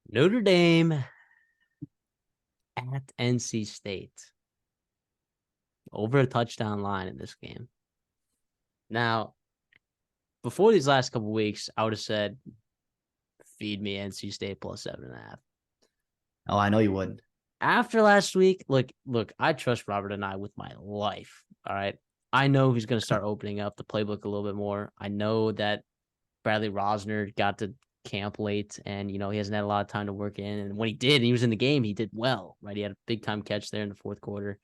Notre Dame at NC State. Over a touchdown line in this game. Now, before these last couple weeks, I would have said, feed me NC State plus 7.5. Oh, I know you would. After last week, look, I trust Robert and I with my life. All right. I know he's going to start opening up the playbook a little bit more. I know that Bradley Rosner got to camp late and, he hasn't had a lot of time to work in. And when he did, he was in the game, he did well, right? He had a big time catch there in the fourth quarter.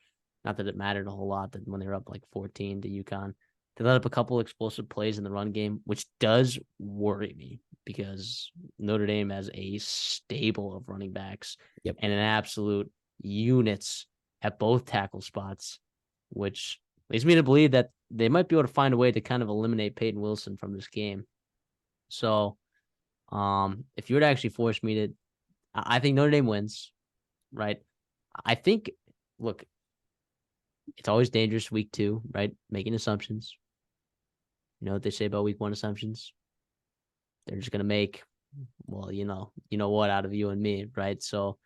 Not that it mattered a whole lot that when they were up like 14 to UConn. They let up a couple explosive plays in the run game, which does worry me because Notre Dame has a stable of running backs and an absolute units at both tackle spots, which leads me to believe that they might be able to find a way to kind of eliminate Peyton Wilson from this game. So if you were to actually force me to, I think Notre Dame wins, right? I think, look, it's always dangerous week 2, right? Making assumptions. You know what they say about week 1 assumptions? They're just going to make, well, you know what out of you and me, right? So,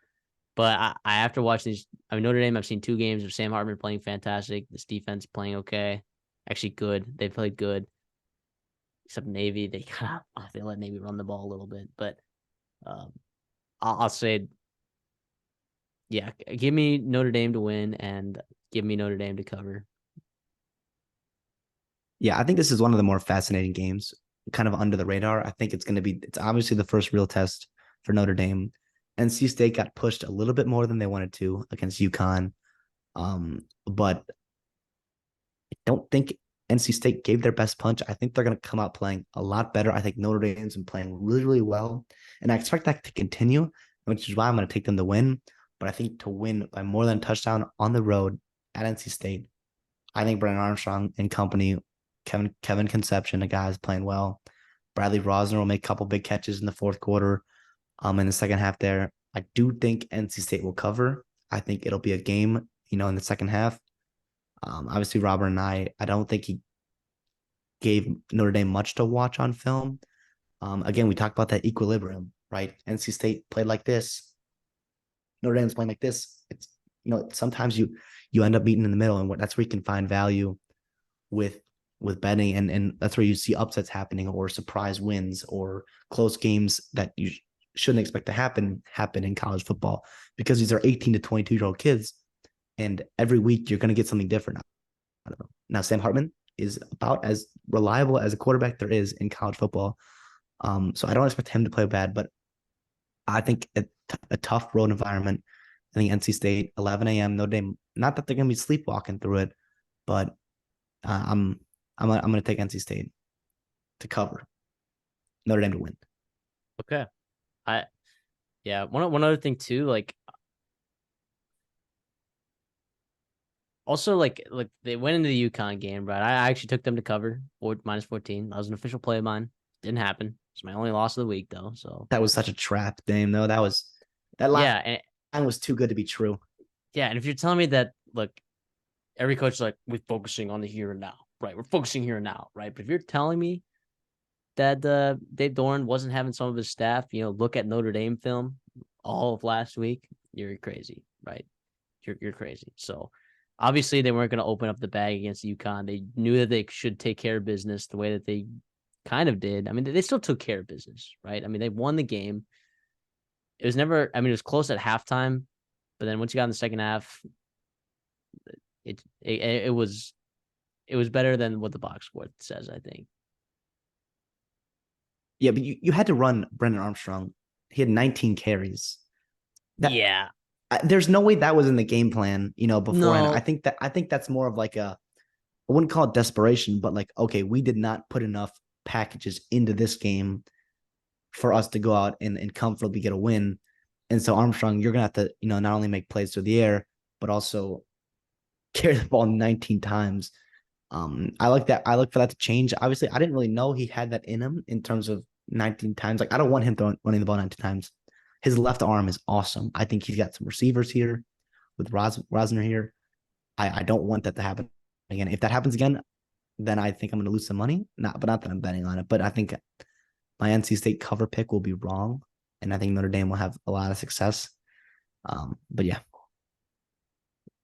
but I after watching these, Notre Dame, I've seen 2 games of Sam Hartman playing fantastic. This defense playing okay. Actually good. They played good. Except Navy, they let Navy run the ball a little bit. But I'll say, yeah, give me Notre Dame to win and give me Notre Dame to cover. Yeah, I think this is one of the more fascinating games, kind of under the radar. I think it's obviously the first real test for Notre Dame. NC State got pushed a little bit more than they wanted to against UConn. But I don't think NC State gave their best punch. I think they're going to come out playing a lot better. I think Notre Dame's been playing really, really well. And I expect that to continue, which is why I'm going to take them to win. But I think to win by more than a touchdown on the road at NC State, I think Brennan Armstrong and company, Kevin Conception, a guy is playing well. Bradley Rosner will make a couple big catches in the fourth quarter. In the second half there, I do think NC State will cover. I think it'll be a game, in the second half. Obviously, Robert and I don't think he gave Notre Dame much to watch on film. Again, we talked about that equilibrium, right? NC State played like this. Notre Dame's playing like this. It's, sometimes you end up meeting in the middle, and that's where you can find value with betting, and that's where you see upsets happening or surprise wins or close games that you shouldn't expect to happen in college football, because these are 18 to 22-year-old kids, and every week you're going to get something different. I don't know. Now, Sam Hartman is about as reliable as a quarterback there is in college football. So I don't expect him to play bad, but I think a tough road environment. I think NC State, 11 a.m. Notre Dame. Not that they're going to be sleepwalking through it, but I'm going to take NC State to cover. Notre Dame to win. Okay. One other thing too, also they went into the UConn game, right? I actually took them to cover -14. That was an official play of mine. Didn't happen. It's my only loss of the week though. So that was such a trap game though. That line was too good to be true. Yeah, and if you're telling me that, look, every coach is like, we're focusing on the here and now, right? We're focusing here and now, right? But if you're telling me that Dave Doran wasn't having some of his staff, look at Notre Dame film all of last week, you're crazy, right? You're crazy. So obviously they weren't going to open up the bag against UConn. They knew that they should take care of business the way that they kind of did. They still took care of business, right? They won the game. It was never, it was close at halftime, but then once you got in the second half, it was better than what the box score says, I think. Yeah, but you had to run Brendan Armstrong. He had 19 carries. Yeah. There's no way that was in the game plan, beforehand. No. I think that's more of like I wouldn't call it desperation, but okay, we did not put enough packages into this game for us to go out and comfortably get a win. And so Armstrong, you're going to have to, not only make plays through the air, but also carry the ball 19 times. I like that. I look for that to change. Obviously, I didn't really know he had that in him in terms of 19 times. I don't want him running the ball 19 times. His left arm is awesome. I think he's got some receivers here with Rosner here. I don't want that to happen again. If that happens again, then I think I'm going to lose some money. Not that I'm betting on it, but I think my NC State cover pick will be wrong, and I think Notre Dame will have a lot of success. But yeah,